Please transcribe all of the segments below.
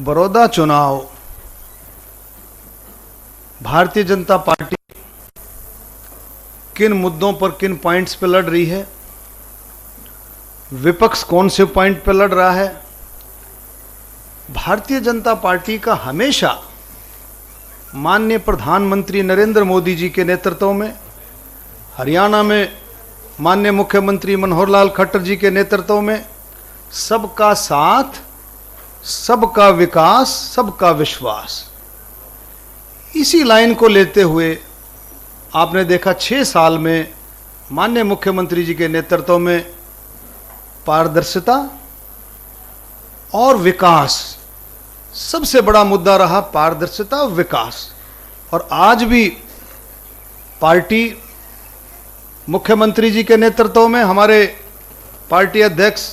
बड़ौदा चुनाव भारतीय जनता पार्टी किन मुद्दों पर, किन पॉइंट्स पर लड़ रही है, विपक्ष कौन से पॉइंट पर लड़ रहा है। भारतीय जनता पार्टी का हमेशा माननीय प्रधानमंत्री नरेंद्र मोदी जी के नेतृत्व में, हरियाणा में माननीय मुख्यमंत्री मनोहर लाल खट्टर जी के नेतृत्व में सबका साथ, सबका विकास, सबका विश्वास, इसी लाइन को लेते हुए आपने देखा 6 साल में माननीय मुख्यमंत्री जी के नेतृत्व में पारदर्शिता और विकास, सबसे बड़ा मुद्दा रहा पारदर्शिता और विकास। और आज भी पार्टी मुख्यमंत्री जी के नेतृत्व में, हमारे पार्टी अध्यक्ष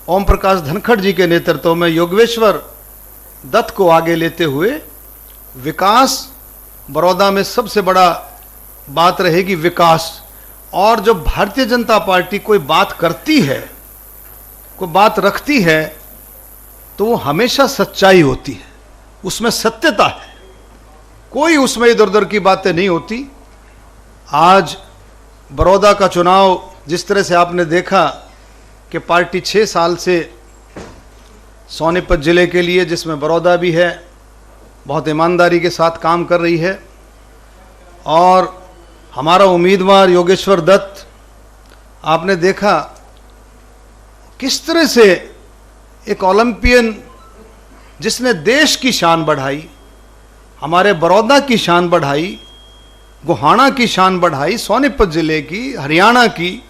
ओम प्रकाश धनखड़ जी के नेतृत्व में योगेश्वर दत्त को आगे लेते हुए विकास, बड़ौदा में सबसे बड़ा बात रहेगी विकास। और जब भारतीय जनता पार्टी कोई बात करती है, कोई बात रखती है, तो वो हमेशा सच्चाई होती है, उसमें सत्यता है, कोई उसमें इधर उधर की बातें नहीं होती। आज बड़ौदा का चुनाव जिस तरह से आपने देखा कि पार्टी 6 साल से सोनीपत जिले के लिए, जिसमें बड़ौदा भी है, बहुत ईमानदारी के साथ काम कर रही है। और हमारा उम्मीदवार योगेश्वर दत्त, आपने देखा किस तरह से एक ओलंपियन जिसने देश की शान बढ़ाई, हमारे बड़ौदा की शान बढ़ाई, गोहाना की शान बढ़ाई, सोनीपत जिले की, हरियाणा की,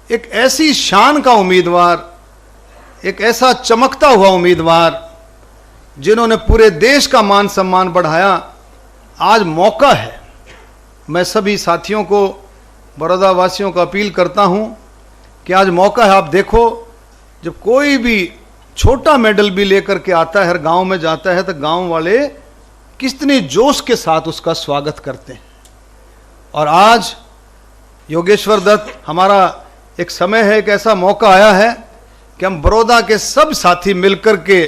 एक ऐसी शान का उम्मीदवार, एक ऐसा चमकता हुआ उम्मीदवार जिन्होंने पूरे देश का मान सम्मान बढ़ाया, आज मौका है। मैं सभी साथियों को, बड़ौदा वासियों को अपील करता हूं कि आज मौका है। आप देखो, जब कोई भी छोटा मेडल भी लेकर के आता है, हर गांव में जाता है, तो गांव वाले कितने जोश के साथ उसका स्वागत करते हैं। और आज योगेश्वर दत्त, हमारा एक समय है, एक ऐसा मौका आया है कि हम बड़ौदा के सब साथी मिलकर के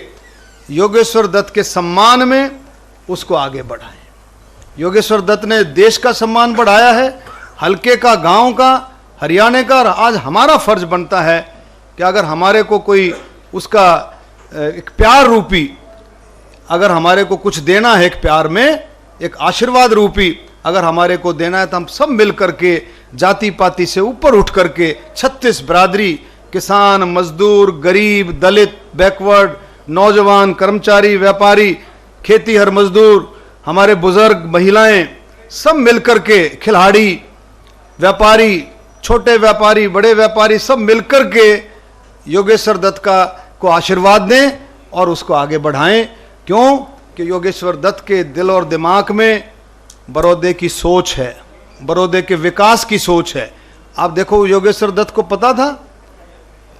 योगेश्वर दत्त के सम्मान में उसको आगे बढ़ाएं। योगेश्वर दत्त ने देश का सम्मान बढ़ाया है, हल्के का, गांव का, हरियाणा का। आज हमारा फर्ज बनता है कि अगर हमारे को कोई उसका एक प्यार रूपी, अगर हमारे को कुछ देना है, एक प्यार में एक आशीर्वाद रूपी अगर हमारे को देना है, तो हम सब मिल करके जाति पाति से ऊपर उठ करके 36 बिरादरी, किसान, मजदूर, गरीब, दलित, बैकवर्ड, नौजवान, कर्मचारी, व्यापारी, खेती हर मजदूर, हमारे बुजुर्ग, महिलाएं, सब मिल करके, खिलाड़ी, व्यापारी, छोटे व्यापारी, बड़े व्यापारी, सब मिलकर के योगेश्वर दत्त को आशीर्वाद दें और उसको आगे बढ़ाएं। क्यों कि योगेश्वर दत्त के दिल और दिमाग में बड़ौदे की सोच है, बड़ौदे के विकास की सोच है। आप देखो, योगेश्वर दत्त को पता था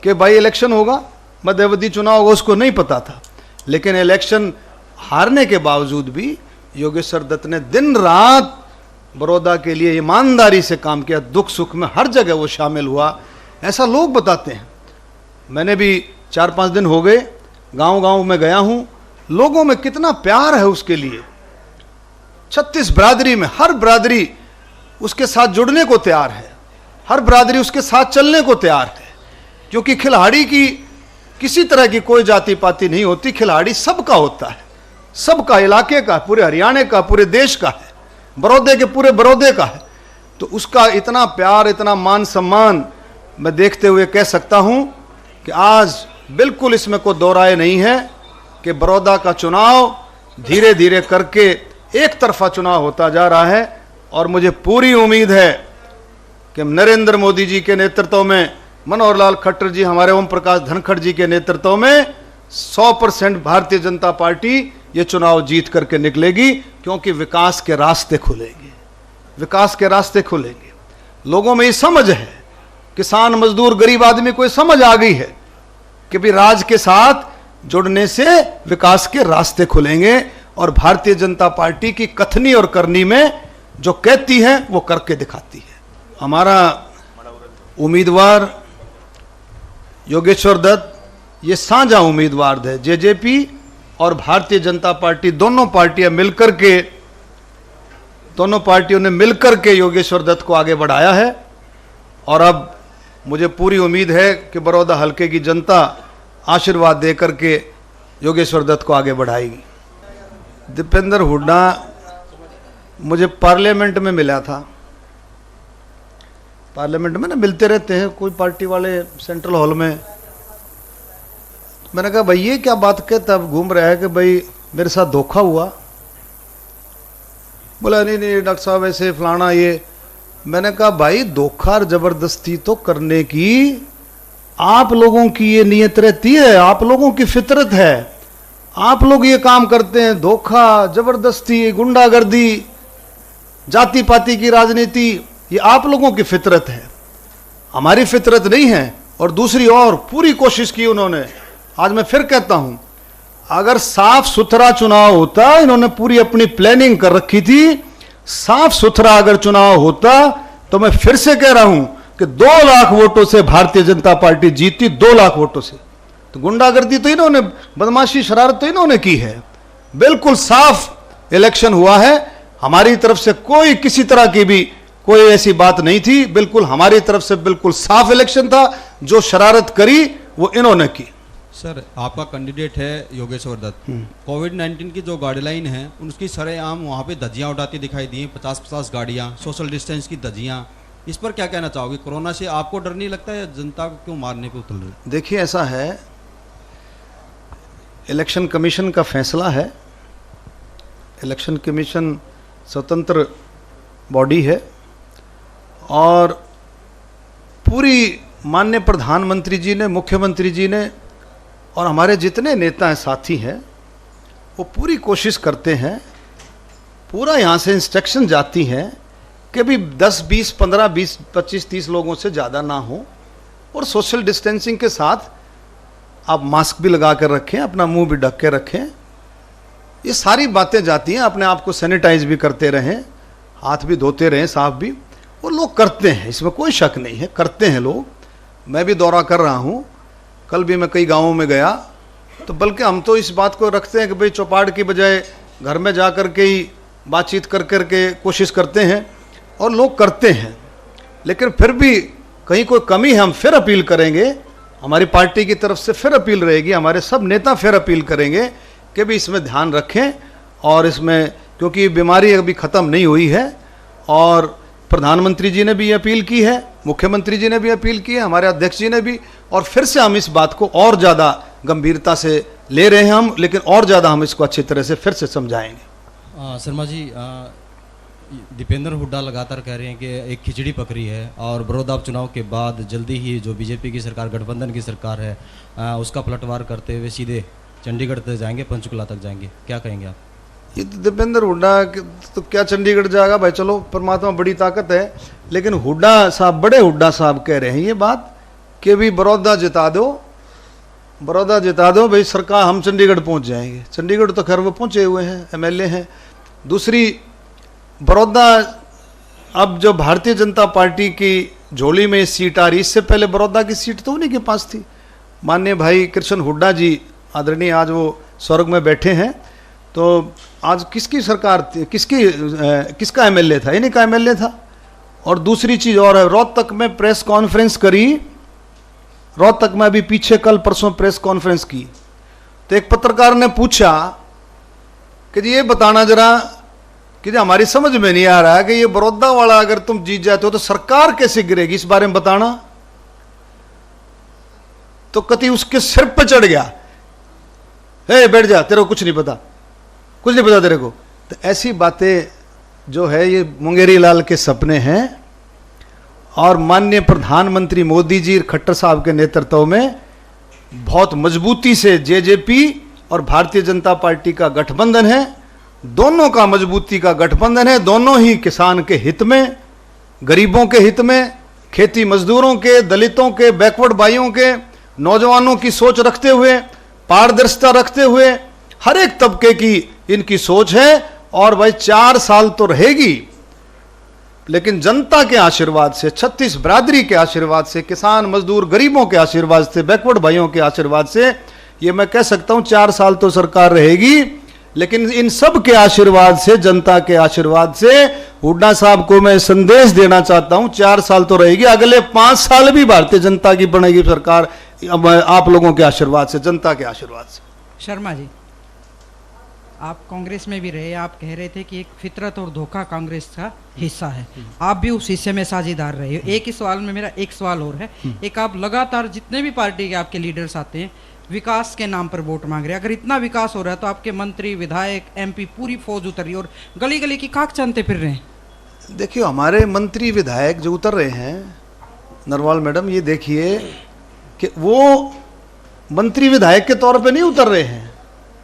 कि भाई इलेक्शन होगा, मध्यावधि चुनाव होगा, उसको नहीं पता था। लेकिन इलेक्शन हारने के बावजूद भी योगेश्वर दत्त ने दिन रात बड़ौदा के लिए ईमानदारी से काम किया, दुख सुख में हर जगह वो शामिल हुआ, ऐसा लोग बताते हैं। मैंने भी 4-5 दिन हो गए गांव गांव में गया हूं, लोगों में कितना प्यार है उसके लिए। 36 बिरादरी में हर बिरादरी उसके साथ जुड़ने को तैयार है, हर बिरादरी उसके साथ चलने को तैयार है। क्योंकि खिलाड़ी की किसी तरह की कोई जाति पाति नहीं होती, खिलाड़ी सबका होता है, सबका, इलाके का, पूरे हरियाणा का, पूरे देश का है, बड़ौदे के पूरे बड़ौदे का है। तो उसका इतना प्यार, इतना मान सम्मान मैं देखते हुए कह सकता हूं कि आज बिल्कुल इसमें कोई दो राय नहीं है कि बड़ौदा का चुनाव धीरे धीरे करके एक तरफा चुनाव होता जा रहा है। और मुझे पूरी उम्मीद है कि नरेंद्र मोदी जी के नेतृत्व में, मनोहर लाल खट्टर जी, हमारे ओम प्रकाश धनखड़ जी के नेतृत्व में 100% भारतीय जनता पार्टी ये चुनाव जीत करके निकलेगी। क्योंकि विकास के रास्ते खुलेंगे, विकास के रास्ते खुलेंगे। लोगों में ये समझ है, किसान, मजदूर, गरीब आदमी को ये समझ आ गई है कि भी राज के साथ जुड़ने से विकास के रास्ते खुलेंगे। और भारतीय जनता पार्टी की कथनी और करनी में जो कहती है वो करके दिखाती है। हमारा उम्मीदवार योगेश्वर दत्त ये साझा उम्मीदवार है जेजेपी और भारतीय जनता पार्टी दोनों पार्टियों ने मिलकर के योगेश्वर दत्त को आगे बढ़ाया है। और अब मुझे पूरी उम्मीद है कि बड़ौदा हलके की जनता आशीर्वाद देकर के योगेश्वर दत्त को आगे बढ़ाएगी। दीपेंद्र हुड्डा मुझे पार्लियामेंट में मिला था, पार्लियामेंट में ना मिलते रहते हैं कोई पार्टी वाले सेंट्रल हॉल में। मैंने कहा भाई ये क्या बात के तब घूम रहा है कि भाई मेरे साथ धोखा हुआ। बोला नहीं डॉक्टर साहब ऐसे फलाना ये। मैंने कहा भाई धोखा और जबरदस्ती तो करने की आप लोगों की ये नियत रहती है, आप लोगों की फितरत है। आप लोग ये काम करते हैं, धोखा जबरदस्ती गुंडागर्दी जाति पाति की राजनीति, ये आप लोगों की फितरत है, हमारी फितरत नहीं है। और दूसरी और पूरी कोशिश की उन्होंने। आज मैं फिर कहता हूं, अगर साफ सुथरा चुनाव होता, इन्होंने पूरी अपनी प्लानिंग कर रखी थी, साफ सुथरा अगर चुनाव होता तो मैं फिर से कह रहा हूं कि 2 लाख वोटों से भारतीय जनता पार्टी जीती, 2 लाख वोटों से। तो गुंडागर्दी तो इन्होंने, बदमाशी शरारत तो इन्होंने की है। बिल्कुल साफ इलेक्शन हुआ है, हमारी तरफ से कोई किसी तरह की भी कोई ऐसी बात नहीं थी। बिल्कुल हमारी तरफ से बिल्कुल साफ इलेक्शन था। जो शरारत करी वो इन्होंने की। सर आपका कैंडिडेट है योगेश्वर दत्त। कोविड-19 की जो गाइडलाइन है उसकी सरेआम वहाँ पे धज्जियाँ उड़ाती दिखाई दी, 50-50 गाड़ियाँ, सोशल डिस्टेंस की धज्जियाँ। इस पर क्या कहना चाहोगे? कोरोना से आपको डर नहीं लगता या जनता को क्यों मारने पे उतर रही? देखिए ऐसा है, इलेक्शन कमीशन का फैसला है। इलेक्शन कमीशन स्वतंत्र बॉडी है और पूरी माननीय प्रधानमंत्री जी ने, मुख्यमंत्री जी ने और हमारे जितने नेता हैं, साथी हैं, वो पूरी कोशिश करते हैं, पूरा यहाँ से इंस्ट्रक्शन जाती हैं कि भी 10, 20, 15, 20, 25, 30 लोगों से ज़्यादा ना हो और सोशल डिस्टेंसिंग के साथ आप मास्क भी लगा कर रखें, अपना मुंह भी ढक के रखें। ये सारी बातें जाती हैं। अपने आप को सैनिटाइज भी करते रहें, हाथ भी धोते रहें, साफ भी। और लोग करते हैं, इसमें कोई शक नहीं है, करते हैं लोग। मैं भी दौरा कर रहा हूँ, कल भी मैं कई गांवों में गया। तो बल्कि हम तो इस बात को रखते हैं कि भाई चौपाट की बजाय घर में जा कर के ही बातचीत कर कर के कोशिश करते हैं और लोग करते हैं। लेकिन फिर भी कहीं कोई कमी है, हम फिर अपील करेंगे, हमारी पार्टी की तरफ से फिर अपील रहेगी, हमारे सब नेता फिर अपील करेंगे कि भी इसमें ध्यान रखें। और इसमें क्योंकि बीमारी अभी ख़त्म नहीं हुई है और प्रधानमंत्री जी ने भी अपील की है, मुख्यमंत्री जी ने भी अपील की है, हमारे अध्यक्ष जी ने भी। और फिर से हम इस बात को और ज़्यादा गंभीरता से ले रहे हैं हम, लेकिन और ज़्यादा हम इसको अच्छी तरह से फिर से समझाएंगे। शर्मा जी, दीपेंद्र हुड्डा लगातार कह रहे हैं कि एक खिचड़ी पकड़ी है और बड़ौदा चुनाव के बाद जल्दी ही जो बीजेपी की सरकार, गठबंधन की सरकार है, उसका पलटवार करते हुए सीधे चंडीगढ़ तक जाएंगे, पंचकुला तक जाएंगे। क्या कहेंगे आप? ये तो दीपेंद्र हुड्डा तो क्या चंडीगढ़ जाएगा भाई, चलो परमात्मा बड़ी ताकत है। लेकिन हुड्डा साहब, बड़े हुड्डा साहब कह रहे हैं ये बात कि भी बड़ौदा जिता दो, बड़ौदा जिता दो भाई, सरकार हम चंडीगढ़ पहुंच जाएंगे। चंडीगढ़ तो खैर वो पहुंचे हुए हैं, एमएलए हैं। दूसरी, बड़ौदा अब जो भारतीय जनता पार्टी की झोली में सीट आ रही, इससे पहले बड़ौदा की सीट तो उन्हीं के पास थी। माननीय भाई कृष्ण हुड्डा जी आदरणीय आज वो स्वर्ग में बैठे हैं। तो आज किसकी सरकार थी, किसका एमएलए था? इन्हीं का एमएलए था। और दूसरी चीज़ और है, रोहतक में प्रेस कॉन्फ्रेंस करी, रोहतक में अभी पीछे कल परसों प्रेस कॉन्फ्रेंस की। तो एक पत्रकार ने पूछा कि जी ये बताना जरा कि जी हमारी समझ में नहीं आ रहा है कि ये बड़ौदा वाला अगर तुम जीत जाते हो तो सरकार कैसे गिरेगी, इस बारे में बताना। तो कति उसके सिर पे चढ़ गया, हे बैठ जा, तेरे को कुछ नहीं पता, कुछ नहीं पता तेरे को। तो ऐसी बातें जो है ये मुंगेरी लाल के सपने हैं। और माननीय प्रधानमंत्री मोदी जी खट्टर साहब के नेतृत्व में बहुत मजबूती से जेजेपी और भारतीय जनता पार्टी का गठबंधन है। दोनों का मजबूती का गठबंधन है। दोनों ही किसान के हित में, गरीबों के हित में, खेती मजदूरों के, दलितों के, बैकवर्ड भाइयों के, नौजवानों की सोच रखते हुए, पारदर्शिता रखते हुए, हर एक तबके की इनकी सोच है। और भाई 4 साल तो रहेगी, लेकिन जनता के आशीर्वाद से, 36 बिरादरी के आशीर्वाद से, किसान मजदूर गरीबों के आशीर्वाद से, बैकवर्ड भाइयों के आशीर्वाद से ये मैं कह सकता हूं 4 साल तो सरकार रहेगी, लेकिन इन सब के आशीर्वाद से, जनता के आशीर्वाद से हुड्डा साहब को मैं संदेश देना चाहता हूं, 4 साल तो रहेगी, अगले 5 साल भी भारतीय जनता की बनेगी सरकार, आप लोगों के आशीर्वाद से, जनता के आशीर्वाद से। शर्मा जी, आप कांग्रेस में भी रहे, आप कह रहे थे कि एक फितरत और धोखा कांग्रेस का हिस्सा है, आप भी उस हिस्से में साझेदार रहे हो। एक ही सवाल में मेरा एक सवाल और है, एक आप लगातार जितने भी पार्टी के आपके लीडर्स आते हैं विकास के नाम पर वोट मांग रहे हैं, अगर इतना विकास हो रहा है तो आपके मंत्री, विधायक, एमपी पूरी फौज उतर रही है और गली गली की खाक छानते फिर रहे हैं। देखिए हमारे मंत्री विधायक जो उतर रहे हैं नरवाल मैडम, ये देखिए कि वो मंत्री विधायक के तौर पे नहीं उतर रहे हैं,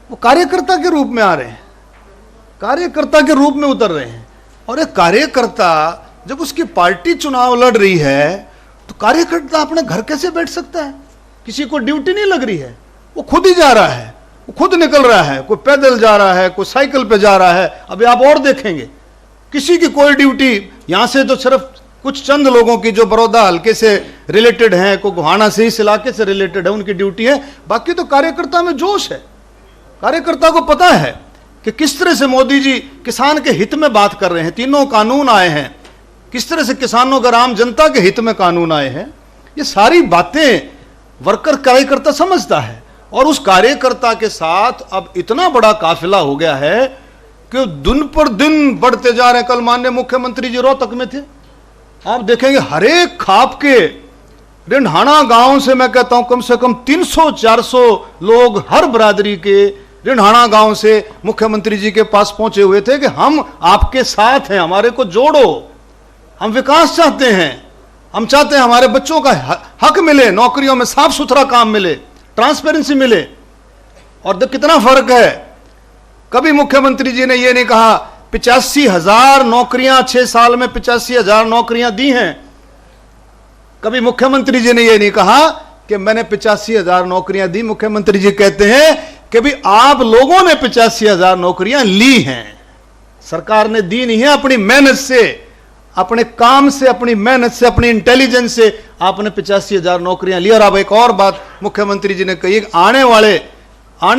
वो कार्यकर्ता के रूप में आ रहे हैं, कार्यकर्ता के रूप में उतर रहे हैं। और एक कार्यकर्ता जब उसकी पार्टी चुनाव लड़ रही है तो कार्यकर्ता अपने घर कैसे बैठ सकता है? किसी को ड्यूटी नहीं लग रही है, वो खुद ही जा रहा है, वो खुद निकल रहा है, कोई पैदल जा रहा है, कोई साइकिल पे जा रहा है। अभी आप और देखेंगे किसी की कोई ड्यूटी, यहां से तो सिर्फ कुछ चंद लोगों की जो बड़ौदा हल्के से रिलेटेड हैं, कोई गोहाना से इस इलाके से रिलेटेड है, उनकी ड्यूटी है। बाकी तो कार्यकर्ता में जोश है, कार्यकर्ता को पता है कि किस तरह से मोदी जी किसान के हित में बात कर रहे हैं, तीनों कानून आए हैं, किस तरह से किसानों का, आम जनता के हित में कानून आए हैं, ये सारी बातें वर्कर कार्यकर्ता समझता है। और उस कार्यकर्ता के साथ अब इतना बड़ा काफिला हो गया है कि दिन पर दिन बढ़ते जा रहे हैं। कल माननीय मुख्यमंत्री जी रोहतक में थे, आप देखेंगे हर एक खाप के रिंढाणा गांव से मैं कहता हूं कम से कम 300-400 लोग हर बरादरी के रिंढाणा गांव से मुख्यमंत्री जी के पास पहुंचे हुए थे कि हम आपके साथ हैं, हमारे को जोड़ो, हम विकास चाहते हैं, हम चाहते हैं हमारे बच्चों का हक मिले, नौकरियों में साफ सुथरा काम मिले, ट्रांसपेरेंसी मिले। और देख कितना फर्क है, कभी मुख्यमंत्री जी ने यह नहीं कहा 85,000 नौकरियां 6 साल में 85,000 नौकरियां दी हैं, कभी मुख्यमंत्री जी ने यह नहीं कहा कि मैंने 85,000 नौकरियां दी। मुख्यमंत्री जी कहते हैं कि भी आप लोगों ने 85,000 नौकरियां ली हैं, सरकार ने दी नहीं है, अपनी मेहनत से, अपने काम से, अपनी मेहनत से, अपनी इंटेलिजेंस से आपने 85,000 नौकरियां ली। और अब एक और बात मुख्यमंत्री जी ने कही, आने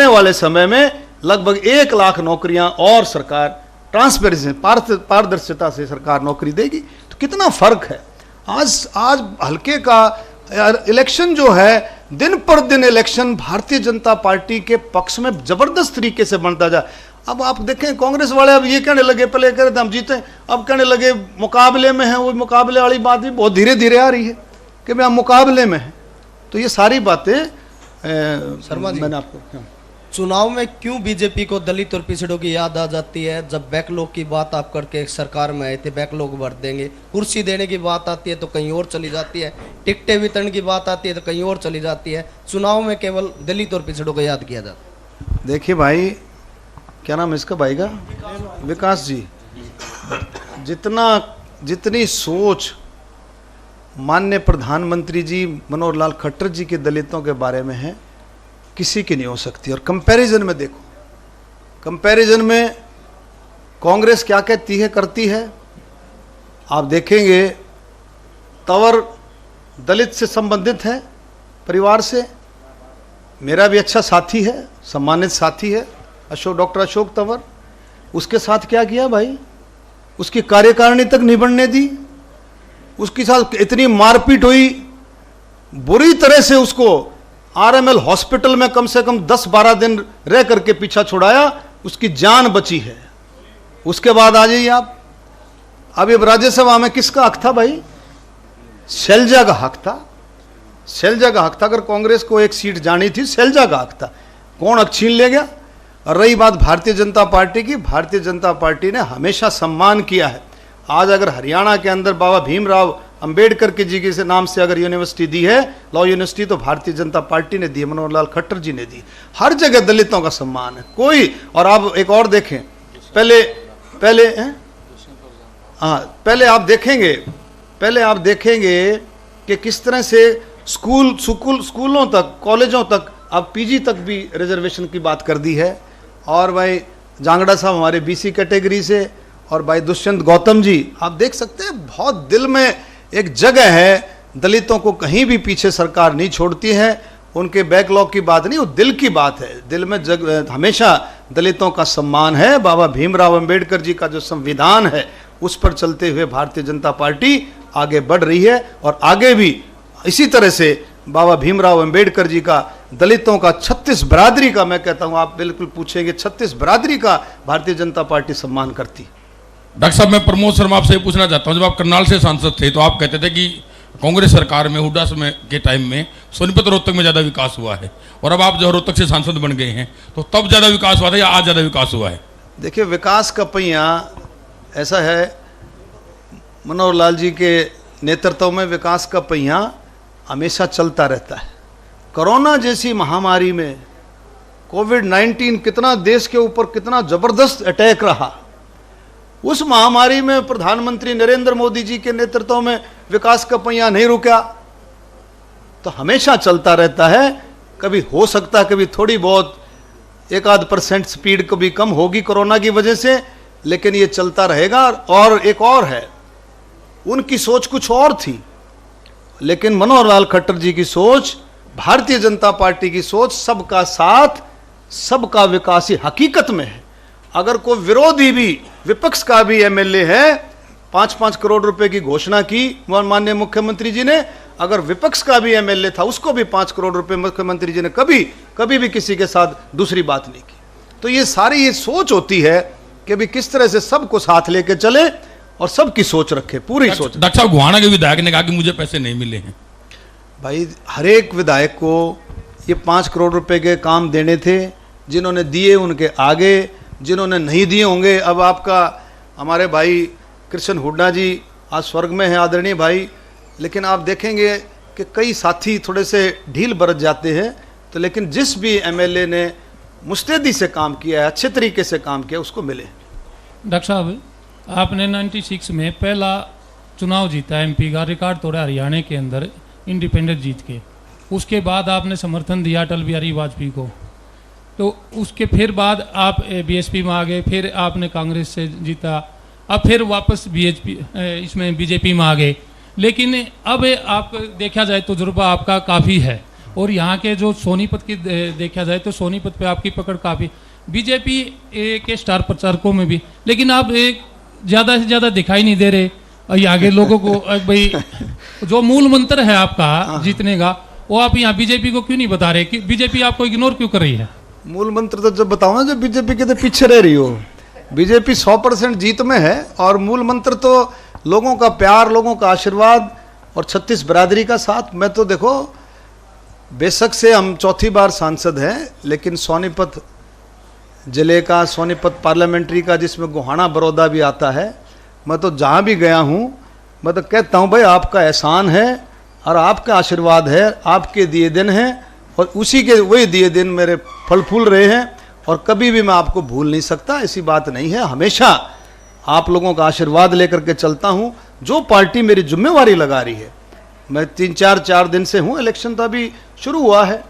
वाले समय में लगभग 1 लाख नौकरियां और सरकार ट्रांसपेरेंसी, पारदर्शिता से सरकार नौकरी देगी। तो कितना फर्क है। आज हल्के का इलेक्शन जो है, दिन पर दिन इलेक्शन भारतीय जनता पार्टी के पक्ष में जबरदस्त तरीके से बनता जा। अब आप देखें कांग्रेस वाले अब ये कहने लगे, पहले कह रहे थे हम जीते, अब कहने लगे मुकाबले में हैं। वो मुकाबले वाली बात भी बहुत धीरे धीरे आ रही है कि भाई हम मुकाबले में हैं। तो ये सारी बातें शर्मा जी, मैंने आपको, चुनाव में क्यों बीजेपी को दलित और पिछड़ों की याद आ जाती है? जब बैकलॉग की बात आप करके सरकार में आए थे, बैकलॉग भर देंगे, कुर्सी देने की बात आती है तो कहीं और चली जाती है, टिकटें वितरण की बात आती है तो कहीं और चली जाती है, चुनाव में केवल दलित और पिछड़ों को याद किया जाता है। देखिए भाई, क्या नाम है इसका भाई का, विकास जी, जितनी सोच माननीय प्रधानमंत्री जी मनोहर लाल खट्टर जी के दलितों के बारे में है, किसी की नहीं हो सकती। और कंपैरिजन में देखो, कंपैरिजन में कांग्रेस क्या कहती है, करती है, आप देखेंगे तंवर दलित से संबंधित है, परिवार से, मेरा भी अच्छा साथी है, सम्मानित साथी है डॉक्टर अशोक तंवर। उसके साथ क्या किया भाई, उसकी कार्यकारिणी तक नहीं बनने दी, उसके साथ इतनी मारपीट हुई, बुरी तरह से उसको आरएमएल हॉस्पिटल में कम से कम 10-12 दिन रह करके पीछा छुड़ाया, उसकी जान बची है। उसके बाद आ जाइए आप, अभी राज्यसभा में किसका हक था भाई, शैलजा का हक था, शैलजा का हक था। अगर कांग्रेस को एक सीट जानी थी, शैलजा का हक था, कौन हक छीन ले गया। और रही बात भारतीय जनता पार्टी की, भारतीय जनता पार्टी ने हमेशा सम्मान किया है। आज अगर हरियाणा के अंदर बाबा भीमराव अंबेडकर के जी के नाम से अगर यूनिवर्सिटी दी है, लॉ यूनिवर्सिटी, तो भारतीय जनता पार्टी ने दी है, मनोहर लाल खट्टर जी ने दी। हर जगह दलितों का सम्मान है कोई। और आप एक और देखें, पहले आप देखेंगे कि किस तरह से स्कूलों तक, कॉलेजों तक, अब पीजी तक भी रिजर्वेशन की बात कर दी है। और भाई जांगड़ा साहब हमारे बीसी कैटेगरी से, और भाई दुष्यंत गौतम जी, आप देख सकते हैं बहुत दिल में एक जगह है, दलितों को कहीं भी पीछे सरकार नहीं छोड़ती है। उनके बैकलॉग की बात नहीं, वो दिल की बात है। दिल में हमेशा दलितों का सम्मान है। बाबा भीमराव अंबेडकर जी का जो संविधान है उस पर चलते हुए भारतीय जनता पार्टी आगे बढ़ रही है, और आगे भी इसी तरह से बाबा भीमराव अंबेडकर जी का, दलितों का, 36 बरादरी का, मैं कहता हूं आप बिल्कुल पूछेंगे 36 बरादरी का भारतीय जनता पार्टी सम्मान करती। डॉक्टर साहब, मैं प्रमोद शर्मा आपसे पूछना चाहता हूं, जब आप करनाल से सांसद थे तो आप कहते थे कि कांग्रेस सरकार में हुड्डा समय के टाइम में सोनीपत रोहतक में ज़्यादा विकास हुआ है, और अब आप जो रोहतक से सांसद बन गए हैं तो तब ज़्यादा विकास हुआ था या आज ज़्यादा विकास हुआ है? देखिए, विकास का पहिया ऐसा है, मनोहर लाल जी के नेतृत्व में विकास का पहिया हमेशा चलता रहता है। कोरोना जैसी महामारी में कोविड-19 कितना देश के ऊपर कितना जबरदस्त अटैक रहा, उस महामारी में प्रधानमंत्री नरेंद्र मोदी जी के नेतृत्व में विकास का पहिया नहीं रुका, तो हमेशा चलता रहता है। कभी हो सकता है कभी थोड़ी बहुत 1-8% स्पीड कभी कम होगी कोरोना की वजह से, लेकिन ये चलता रहेगा। और एक और है, उनकी सोच कुछ और थी, लेकिन मनोहर लाल खट्टर जी की सोच, भारतीय जनता पार्टी की सोच सबका साथ सबका विकास ही हकीकत में है। अगर कोई विरोधी भी, विपक्ष का भी एमएलए है, 5-5 करोड़ रुपए की घोषणा की माननीय मुख्यमंत्री जी ने, अगर विपक्ष का भी एमएलए था उसको भी 5 करोड़ रुपए मुख्यमंत्री जी ने कभी भी किसी के साथ दूसरी बात नहीं की। तो ये सारी ये सोच होती है कि भी किस तरह से सबको साथ लेके चले और सबकी सोच रखे, पूरी सोच। डॉक्टर साहब, गुहाना के विधायक ने कहा कि मुझे पैसे नहीं मिले हैं। भाई, हर एक विधायक को ये 5 करोड़ रुपए के काम देने थे, जिन्होंने दिए उनके आगे, जिन्होंने नहीं दिए होंगे। अब आपका हमारे भाई कृष्ण हुड्डा जी आज स्वर्ग में है, आदरणीय भाई, लेकिन आप देखेंगे कि कई साथी थोड़े से ढील बरत जाते हैं, तो लेकिन जिस भी एमएलए ने मुस्तैदी से काम किया है, अच्छे तरीके से काम किया, उसको मिले। डॉक्टर साहब, आपने 96 में पहला चुनाव जीता एमपी का, रिकॉर्ड तोड़ा हरियाणा के अंदर इंडिपेंडेंट जीत के। उसके बाद आपने समर्थन दिया अटल बिहारी वाजपेयी को, तो उसके फिर बाद आप बीएसपी में आ गए, फिर आपने कांग्रेस से जीता, अब फिर वापस इसमें बीजेपी में आ गए। लेकिन अब आप देखा जाए तो तजुर्बा आपका काफ़ी है, और यहाँ के जो सोनीपत की देखा जाए तो सोनीपत पे आपकी पकड़ काफ़ी, बीजेपी के स्टार प्रचारकों में भी, लेकिन आप ज़्यादा से ज़्यादा दिखाई नहीं दे रहे। और आगे लोगों को भाई जो मूल मंत्र है आपका जीतने का, वो आप यहाँ बीजेपी को क्यों नहीं बता रहे कि बीजेपी आपको इग्नोर क्यों कर रही है? मूल मंत्र तो जब बताओ ना, जब बीजेपी के तो पीछे रह रही हो। बीजेपी 100% जीत में है, और मूल मंत्र तो लोगों का प्यार, लोगों का आशीर्वाद और 36 बरादरी का साथ। मैं तो देखो, बेशक से हम चौथी बार सांसद हैं, लेकिन सोनीपत जिले का, सोनीपत पार्लियामेंट्री का, जिसमें गोहाना बड़ौदा भी आता है, मैं तो जहाँ भी गया हूँ मैं तो कहता हूँ भाई आपका एहसान है और आपका आशीर्वाद है, आपके दिए दिन हैं, और उसी के वही दिए दिन मेरे फल फूल रहे हैं, और कभी भी मैं आपको भूल नहीं सकता। ऐसी बात नहीं है, हमेशा आप लोगों का आशीर्वाद लेकर के चलता हूँ। जो पार्टी मेरी जिम्मेवारी लगा रही है, मैं 3-4 दिन से हूँ, इलेक्शन तो अभी शुरू हुआ है,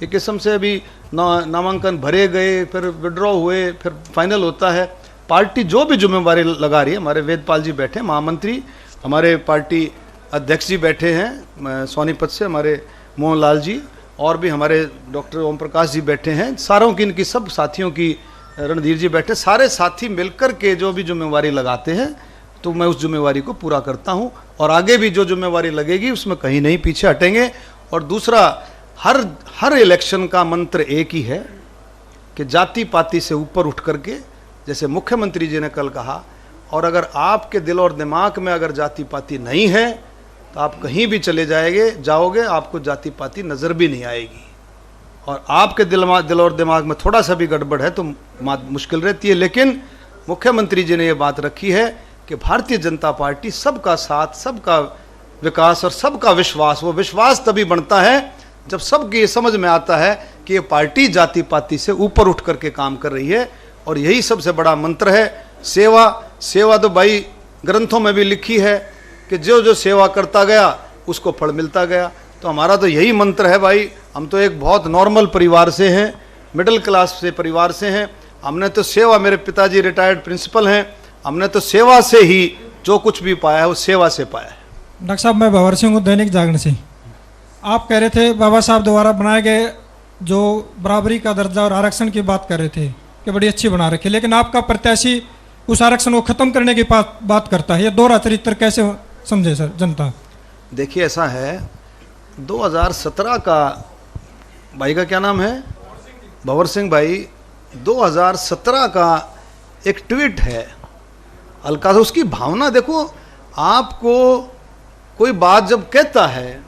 एक किस्म से अभी नामांकन भरे गए, फिर विड्रॉ हुए, फिर फाइनल होता है। पार्टी जो भी जिम्मेवारी लगा रही है, हमारे वेदपाल जी बैठे, महामंत्री, हमारे पार्टी अध्यक्ष जी बैठे हैं सोनीपत से, हमारे मोहन लाल जी, और भी हमारे डॉक्टर ओम प्रकाश जी बैठे हैं, सारों की, इनकी सब साथियों की, रणधीर जी बैठे, सारे साथी मिलकर के जो भी जिम्मेवारी लगाते हैं, तो मैं उस जिम्मेवारी को पूरा करता हूं, और आगे भी जो जिम्मेवारी लगेगी उसमें कहीं नहीं पीछे हटेंगे। और दूसरा, हर इलेक्शन का मंत्र एक ही है कि जाति पाति से ऊपर उठ करके, जैसे मुख्यमंत्री जी ने कल कहा, और अगर आपके दिल और दिमाग में अगर जाति पाति नहीं है तो आप कहीं भी चले जाओगे, आपको जाति पाति नज़र भी नहीं आएगी, और आपके दिल और दिमाग में थोड़ा सा भी गड़बड़ है तो मुश्किल रहती है। लेकिन मुख्यमंत्री जी ने ये बात रखी है कि भारतीय जनता पार्टी सबका साथ, सबका विकास और सबका विश्वास, वो विश्वास तभी बनता है जब सबकी ये समझ में आता है कि ये पार्टी जाति पाति से ऊपर उठ करके काम कर रही है, और यही सबसे बड़ा मंत्र है। सेवा तो भाई ग्रंथों में भी लिखी है कि जो जो सेवा करता गया उसको फल मिलता गया, तो हमारा तो यही मंत्र है भाई। हम तो एक बहुत नॉर्मल परिवार से हैं, मिडिल क्लास से परिवार से हैं, हमने तो सेवा, मेरे पिताजी रिटायर्ड प्रिंसिपल हैं, हमने तो सेवा से ही जो कुछ भी पाया है वो सेवा से पाया है। डॉक्टर साहब, मैं भंवर सिंह हूँ दैनिक जागरण से। आप कह रहे थे बाबा साहब द्वारा बनाए गए जो बराबरी का दर्जा और आरक्षण की बात कर रहे थे कि बड़ी अच्छी बना रखी, लेकिन आपका प्रत्याशी उस आरक्षण को खत्म करने की बात करता है। ये दोहरा चरित्र कैसे समझे सर जनता? देखिए ऐसा है, 2017 का भाई का क्या नाम है, भंवर सिंह भाई, 2017 का एक ट्वीट है अलका, उसकी भावना देखो। आपको कोई बात जब कहता है,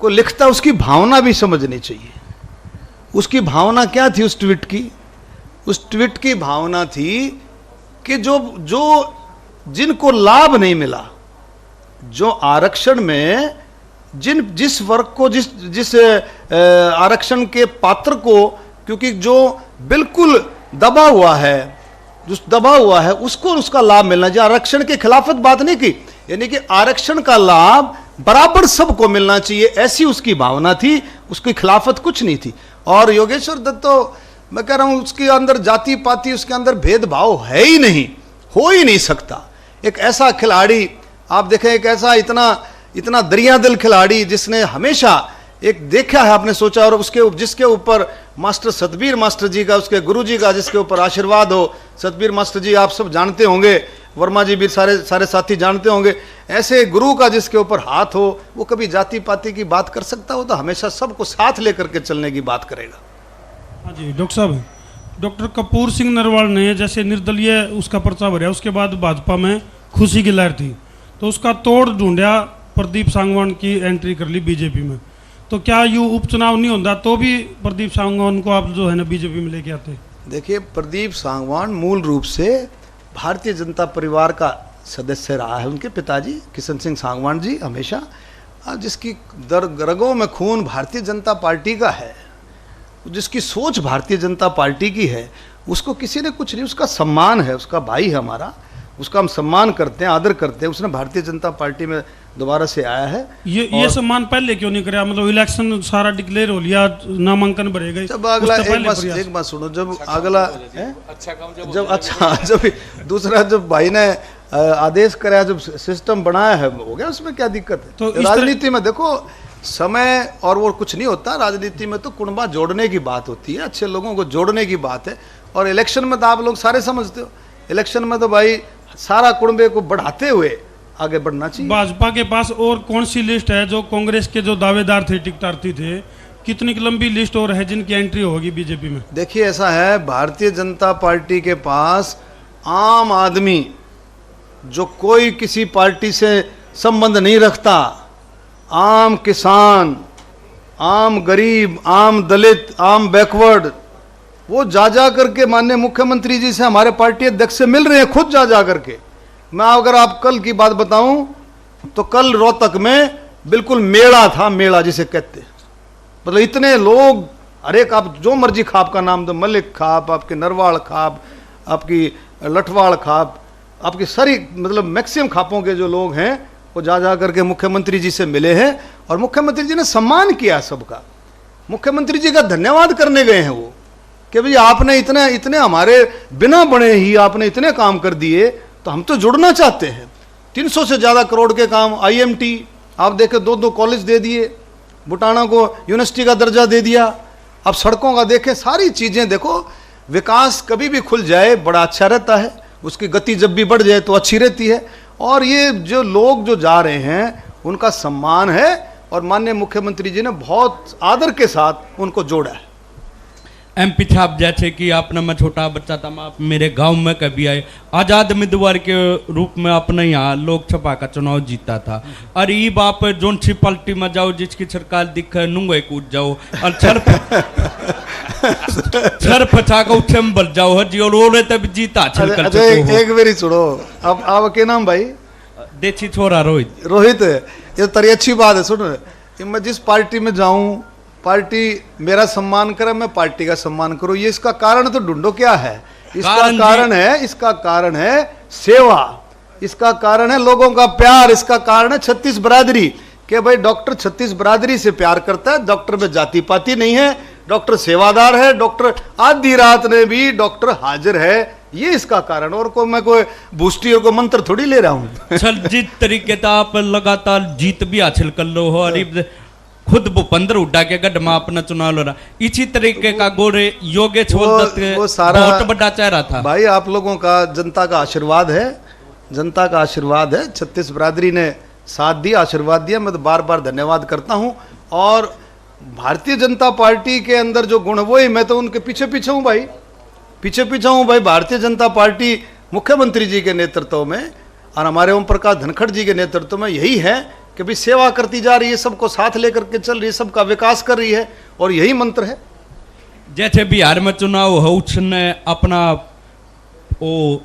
कोई लिखता है, उसकी भावना भी समझनी चाहिए। उसकी भावना क्या थी उस ट्वीट की? उस ट्वीट की भावना थी कि जो जिनको लाभ नहीं मिला, जो आरक्षण में जिस वर्ग को, जिस आरक्षण के पात्र को, क्योंकि जो बिल्कुल दबा हुआ है, जो दबा हुआ है उसको उसका लाभ मिलना चाहिए। आरक्षण की खिलाफत बात नहीं की, यानी कि आरक्षण का लाभ बराबर सबको मिलना चाहिए, ऐसी उसकी भावना थी, उसकी खिलाफत कुछ नहीं थी। और योगेश्वर दत्त तो मैं कह रहा हूं, उसके अंदर जाति पाति, उसके अंदर भेदभाव है ही नहीं, हो ही नहीं सकता। एक ऐसा खिलाड़ी आप देखें, एक ऐसा इतना दरियादिल खिलाड़ी जिसने हमेशा एक देखा है, आपने सोचा, और उसके जिसके ऊपर मास्टर सतबीर मास्टर जी का, उसके गुरु जी का जिसके ऊपर आशीर्वाद हो। सतबीर मास्टर जी आप सब जानते होंगे, वर्मा जी भी सारे साथी जानते होंगे। ऐसे गुरु का जिसके ऊपर हाथ हो, वो कभी जाति पाति की बात कर सकता हो? तो हमेशा सबको साथ लेकर के चलने की बात करेगा। हाँ जी डॉक्टर साहब, डॉक्टर कपूर सिंह नरवाल ने जैसे निर्दलीय उसका पर्चा भरा, उसके बाद भाजपा में खुशी की लहर थी, तो उसका तोड़ ढूंढा, प्रदीप सांगवान की एंट्री कर ली बीजेपी में। तो क्या यू उपचुनाव नहीं होता तो भी प्रदीप सांगवान को आप जो है ना बीजेपी में लेके आते? देखिए, प्रदीप सांगवान मूल रूप से भारतीय जनता परिवार का सदस्य रहा है। उनके पिताजी किशन सिंह सांगवान जी हमेशा, जिसकी रगों में खून भारतीय जनता पार्टी का है, जिसकी सोच भारतीय जनता पार्टी की है, उसको किसी ने कुछ नहीं, उसका सम्मान है, उसका भाई है हमारा, उसका हम सम्मान करते हैं, आदर करते हैं। उसने भारतीय जनता पार्टी में दोबारा से आया है। ये सम्मान पहले क्यों नहीं कराया? मतलब इलेक्शन सारा डिक्लेयर हो लिया, नामांकन भरे गए, जब अगला एक बात सुनो, जब अगला जब दूसरा जब भाई ने आदेश कराया, जब सिस्टम बनाया है, हो गया, उसमें क्या दिक्कत है? तो राजनीति में देखो समय और वो कुछ नहीं होता। राजनीति में तो कुनबा जोड़ने की बात होती है, अच्छे लोगों को जोड़ने की बात है। और इलेक्शन में तो आप लोग सारे समझते हो, इलेक्शन में तो भाई सारा कुनबे को बढ़ाते हुए आगे बढ़ना चाहिए। भाजपा के पास और कौन सी लिस्ट है? जो कांग्रेस के जो दावेदार थे, टिकटार्थी थे, कितनी लंबी लिस्ट और है जिनकी एंट्री होगी बीजेपी में? देखिए ऐसा है, भारतीय जनता पार्टी के पास आम आदमी जो कोई किसी पार्टी से संबंध नहीं रखता, आम किसान, आम गरीब, आम दलित, आम बैकवर्ड, वो जा करके माननीय मुख्यमंत्री जी से, हमारे पार्टी अध्यक्ष से मिल रहे हैं, खुद जा करके। मैं अगर आप कल की बात बताऊं तो कल रोहतक में बिल्कुल मेला था, मेला जिसे कहते हैं, मतलब इतने लोग, अरे आप जो मर्जी खाप का नाम दो, मलिक खाप, आपके नरवाल खाप, आपकी लठवाल खाप, आपकी सारी मतलब मैक्सिमम खापों के जो लोग हैं, वो जा करके मुख्यमंत्री जी से मिले हैं और मुख्यमंत्री जी ने सम्मान किया सबका। मुख्यमंत्री जी का धन्यवाद करने गए हैं वो, कि भाई आपने इतने हमारे बिना बने ही आपने इतने काम कर दिए, तो हम तो जुड़ना चाहते हैं। 300 से ज़्यादा करोड़ के काम, IMT आप देखें, 2 कॉलेज दे दिए, बुटाना को यूनिवर्सिटी का दर्जा दे दिया, अब सड़कों का देखें, सारी चीज़ें देखो। विकास कभी भी खुल जाए बड़ा अच्छा रहता है, उसकी गति जब भी बढ़ जाए तो अच्छी रहती है। और ये जो लोग जो जा रहे हैं उनका सम्मान है और माननीय मुख्यमंत्री जी ने बहुत आदर के साथ उनको जोड़ा है। MP साहब, जैसे कि आपने, मैं छोटा बच्चा था, मैं आप मेरे गांव में कभी आए, आजाद उम्मीदवार के रूप में अपने यहाँ लोकसभा का चुनाव जीता था। और ये आप जोन सी पार्टी में जाओ, जिसकी सरकार दिखे नुंगे कूद जाओ और सर फचा को उठे में बढ़ जाओ जी, और वो तब जीता हासिल कर सको। एक मेरी सुनो, अब आप के नाम भाई? देसी छोरा रोहित। ये तरी अच्छी बात है। सुनो, मैं जिस पार्टी में जाऊं, पार्टी मेरा सम्मान करे, मैं पार्टी का सम्मान करूं। ये इसका कारण तो ढूंढो क्या है? इसका कारण है सेवा, इसका कारण है लोगों का प्यार, इसका कारण है 36 बरादरी, कि भाई डॉक्टर 36 बरादरी से प्यार करता है। डॉक्टर में जाति पाति नहीं है, डॉक्टर सेवादार है, डॉक्टर आधी रात में भी डॉक्टर हाजिर है, ये इसका कारण। और मैं कोई बूस्टी और कोई मंत्र थोड़ी ले रहा हूँ। जिस तरीके से आप लगातार जीत भी हासिल कर लो हो, और खुद भूपेंद्र हुड्डा के गढ़ में अपना चुनाव लड़ा। इसी तरीके का गोरे योगेश वो सारा बहुत बड़ा चेहरा था। भाई आप लोगों का जनता का आशीर्वाद है, जनता का आशीर्वाद है। 36 बिरादरी ने साथ दिया, आशीर्वाद दिया, मैं तो बार बार धन्यवाद करता हूं। और भारतीय जनता पार्टी के अंदर जो गुण वो ही, मैं तो उनके पीछे पीछे हूं भाई, पीछे पीछे हूं भाई। भारतीय जनता पार्टी मुख्यमंत्री जी के नेतृत्व में और हमारे ओम प्रकाश धनखड़ जी के नेतृत्व में यही है कि भाई सेवा करती जा रही है, सबको साथ लेकर के चल रही है, सबका विकास कर रही है, और यही मंत्र है। जैसे बिहार में चुनाव हो, उसने अपना वो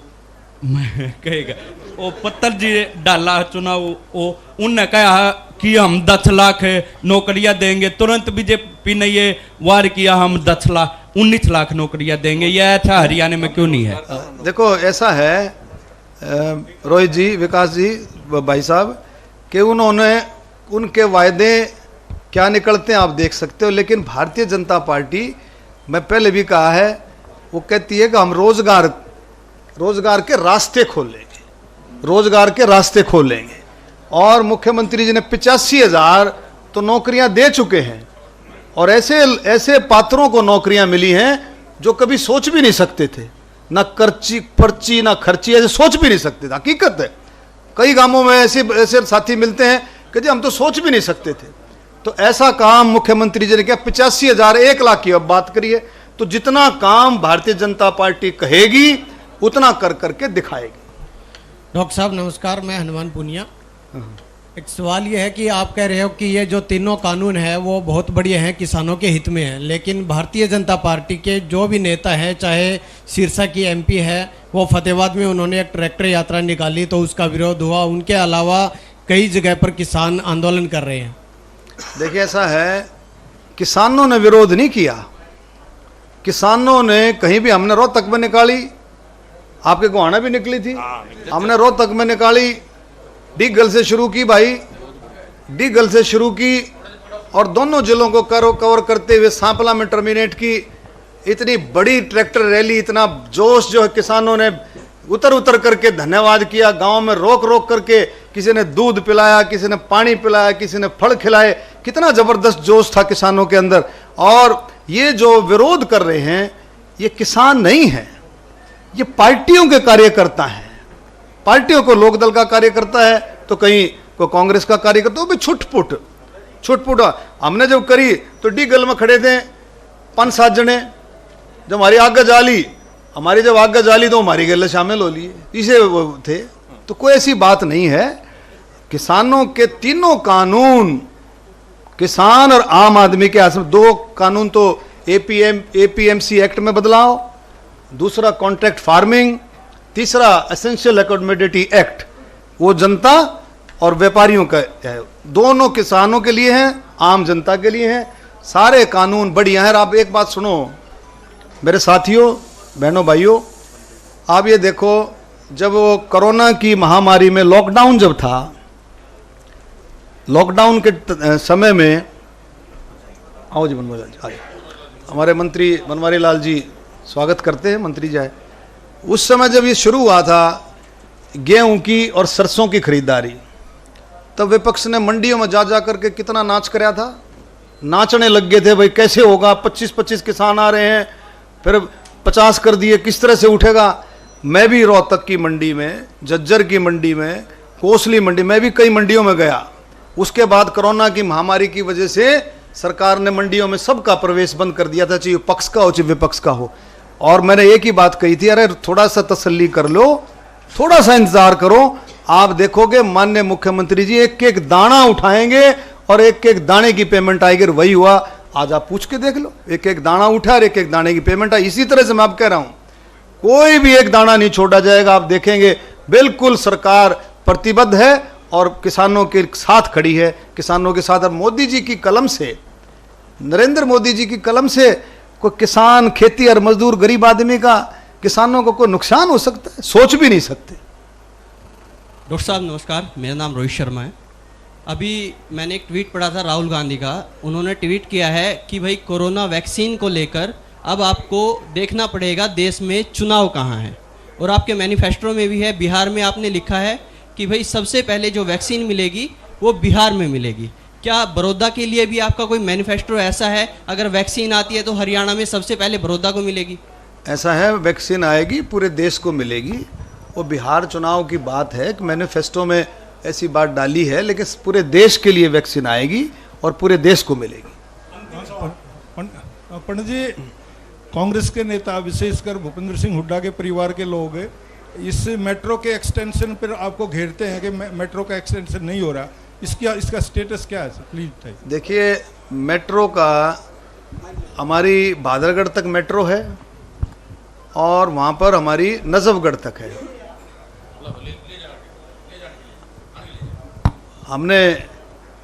कहेगा वो पत्थर जी डाला चुनाव, वो उनने कहा कि हम 10 लाख नौकरियां देंगे, तुरंत बीजेपी ने ये वार किया हम 19 लाख नौकरियां देंगे। ये अच्छा हरियाणा में क्यों नहीं है? देखो ऐसा है रोहित जी, विकास जी, भाई साहब, कि उन्होंने उनके वायदे क्या निकलते हैं आप देख सकते हो। लेकिन भारतीय जनता पार्टी, मैं पहले भी कहा है, वो कहती है कि हम रोजगार के रास्ते खोलेंगे, रोजगार के रास्ते खोलेंगे। और मुख्यमंत्री जी ने 85,000 तो नौकरियां दे चुके हैं, और ऐसे पात्रों को नौकरियां मिली हैं जो कभी सोच भी नहीं सकते थे, ना पर्ची ना खर्ची, ऐसे सोच भी नहीं सकते थे। हकीकत है, कई गांवों में ऐसे साथी मिलते हैं कि जी हम तो सोच भी नहीं सकते थे। तो ऐसा काम मुख्यमंत्री जी ने किया। 85,000 1 लाख की अब बात करिए, तो जितना काम भारतीय जनता पार्टी कहेगी उतना कर करके दिखाएगी। डॉक्टर साहब नमस्कार, मैं हनुमान पुनिया। एक सवाल ये है कि आप कह रहे हो कि ये जो तीनों कानून है वो बहुत बढ़िया हैं, किसानों के हित में है, लेकिन भारतीय जनता पार्टी के जो भी नेता है, चाहे सिरसा की एमपी है, वो फतेहाबाद में उन्होंने एक ट्रैक्टर यात्रा निकाली तो उसका विरोध हुआ। उनके अलावा कई जगह पर किसान आंदोलन कर रहे हैं। देखिए ऐसा है, किसानों ने विरोध नहीं किया, किसानों ने कहीं भी, हमने रोहतक में निकाली, आपके गोहाना भी निकली थी, हमने रोहतक में निकाली, डिगल से शुरू की भाई, डिगल से शुरू की, और दोनों जिलों को कवर करते हुए सांपला में टर्मिनेट की। इतनी बड़ी ट्रैक्टर रैली, इतना जोश जो है, किसानों ने उतर करके धन्यवाद किया। गांव में रोक करके किसी ने दूध पिलाया, किसी ने पानी पिलाया, किसी ने फल खिलाए। कितना जबरदस्त जोश था किसानों के अंदर। और ये जो विरोध कर रहे हैं, ये किसान नहीं है, ये पार्टियों के कार्यकर्ता हैं। पार्टियों को लोकदल का कार्यकर्ता है तो कहीं को कांग्रेस का कार्यकर्ता, वो भी छुटपुट। हमने जब करी तो डीगल में खड़े थे 5-7 जने, जब हमारी आगे जाली, हमारी जब आगे जाली तो हमारी गले शामिल हो लिए, इसे वो थे। तो कोई ऐसी बात नहीं है। किसानों के तीनों कानून, किसान और आम आदमी के हाथ में 2 कानून, तो एपीएमसी एक्ट में बदलाव, दूसरा कॉन्ट्रैक्ट फार्मिंग, तीसरा एसेंशियल कमोडिटी एक्ट, वो जनता और व्यापारियों का है। दोनों किसानों के लिए हैं, आम जनता के लिए हैं। सारे कानून बढ़िया हैं। आप एक बात सुनो मेरे साथियों, बहनों, भाइयों, आप ये देखो, जब वो कोरोना की महामारी में लॉकडाउन जब था, लॉकडाउन के समय में, आओ जी बनवारी लाल जी, आइए, हमारे मंत्री बनवारी लाल जी स्वागत करते हैं, मंत्री जी आए। उस समय जब ये शुरू हुआ था गेहूं की और सरसों की खरीदारी, तब विपक्ष ने मंडियों में जा करके कितना नाच कराया था, नाचने लग गए थे भाई कैसे होगा, 25-25 किसान आ रहे हैं, फिर 50 कर दिए, किस तरह से उठेगा। मैं भी रोहतक की मंडी में, झज्जर की मंडी में, कोसली मंडी, मैं भी कई मंडियों में गया। उसके बाद कोरोना की महामारी की वजह से सरकार ने मंडियों में सबका प्रवेश बंद कर दिया था, चाहे पक्ष का हो चाहे विपक्ष का हो। और मैंने एक ही बात कही थी, अरे थोड़ा सा तसल्ली कर लो, थोड़ा सा इंतजार करो, आप देखोगे माननीय मुख्यमंत्री जी एक दाना उठाएंगे और एक दाने की पेमेंट आएगी। वही हुआ, आज आप पूछ के देख लो, एक दाना उठा और एक दाने की पेमेंट आई। इसी तरह से मैं आप कह रहा हूं, कोई भी एक दाना नहीं छोड़ा जाएगा। आप देखेंगे बिल्कुल सरकार प्रतिबद्ध है और किसानों के साथ खड़ी है, किसानों के साथ। और मोदी जी की कलम से, नरेंद्र मोदी जी की कलम से कोई किसान, खेती और मजदूर, गरीब आदमी का, किसानों को कोई नुकसान हो सकता है, सोच भी नहीं सकते। डॉक्टर साहब नमस्कार, मेरा नाम रोहित शर्मा है। अभी मैंने एक ट्वीट पढ़ा था राहुल गांधी का, उन्होंने ट्वीट किया है कि भाई कोरोना वैक्सीन को लेकर अब आपको देखना पड़ेगा देश में चुनाव कहाँ है। और आपके मैनिफेस्टो में भी है, बिहार में आपने लिखा है कि भाई सबसे पहले जो वैक्सीन मिलेगी वो बिहार में मिलेगी। क्या बड़ौदा के लिए भी आपका कोई मैनिफेस्टो ऐसा है, अगर वैक्सीन आती है तो हरियाणा में सबसे पहले बड़ौदा को मिलेगी? ऐसा है, वैक्सीन आएगी पूरे देश को मिलेगी। वो बिहार चुनाव की बात है कि मैनिफेस्टो में ऐसी बात डाली है, लेकिन पूरे देश के लिए वैक्सीन आएगी और पूरे देश को मिलेगी। पंडित जी, कांग्रेस के नेता विशेषकर भूपेंद्र सिंह हुड्डा के परिवार के लोग इस मेट्रो के एक्सटेंशन पर आपको घेरते हैं कि मेट्रो का एक्सटेंशन नहीं हो रहा, इसका स्टेटस क्या है सर, प्लीज बताइए। देखिए, मेट्रो का हमारी भादरगढ़ तक मेट्रो है और वहाँ पर हमारी नजफगढ़ तक है। हमने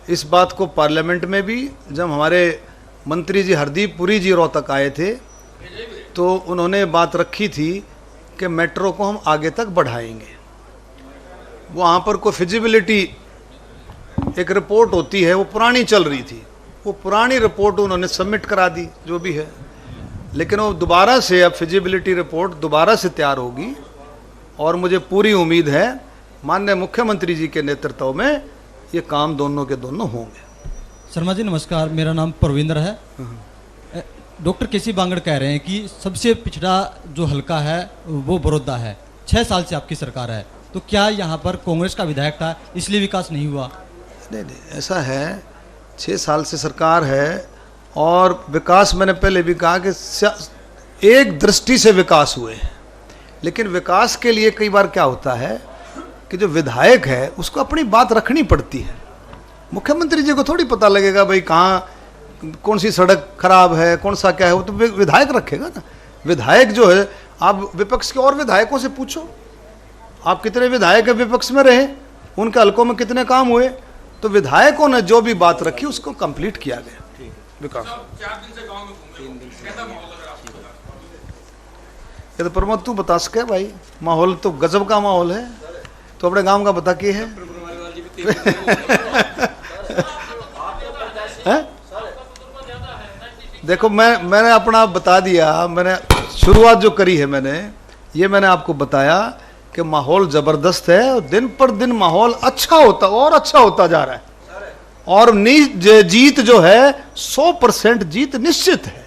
इस बात को पार्लियामेंट में भी, जब हमारे मंत्री जी हरदीप पुरी जी रोहतक आए थे, तो उन्होंने बात रखी थी कि मेट्रो को हम आगे तक बढ़ाएंगे। वहाँ पर कोई फिजिबिलिटी एक रिपोर्ट होती है, वो पुरानी चल रही थी, वो पुरानी रिपोर्ट उन्होंने सबमिट करा दी जो भी है, लेकिन वो दोबारा से अब फिजिबिलिटी रिपोर्ट दोबारा से तैयार होगी और मुझे पूरी उम्मीद है माननीय मुख्यमंत्री जी के नेतृत्व में ये काम दोनों के दोनों होंगे। शर्मा जी नमस्कार, मेरा नाम परविंदर है। डॉक्टर केसी बांगड़ कह रहे हैं कि सबसे पिछड़ा जो हलका है वो बड़ौदा है, 6 साल से आपकी सरकार है, तो क्या यहाँ पर कांग्रेस का विधायक था इसलिए विकास नहीं हुआ? नहीं, ऐसा है, 6 साल से सरकार है और विकास, मैंने पहले भी कहा कि एक दृष्टि से विकास हुए हैं, लेकिन विकास के लिए कई बार क्या होता है कि जो विधायक है उसको अपनी बात रखनी पड़ती है। मुख्यमंत्री जी को थोड़ी पता लगेगा भाई कहाँ कौन सी सड़क खराब है, कौन सा क्या है, वो तो विधायक रखेगा ना। विधायक जो है, आप विपक्ष के और विधायकों से पूछो, आप कितने विधायक विपक्ष में रहे, उनके हलकों में कितने काम हुए, तो विधायकों ने जो भी बात रखी उसको कंप्लीट किया गया विकास। ये तो प्रमोद तू बता सके भाई, माहौल तो गजब का माहौल है, तो अपने गांव का बता के है, है? देखो, मैंने अपना बता दिया, मैंने शुरुआत जो करी है मैंने आपको बताया कि माहौल जबरदस्त है और दिन पर दिन माहौल अच्छा होता जा रहा है और जीत जो है 100% जीत निश्चित है।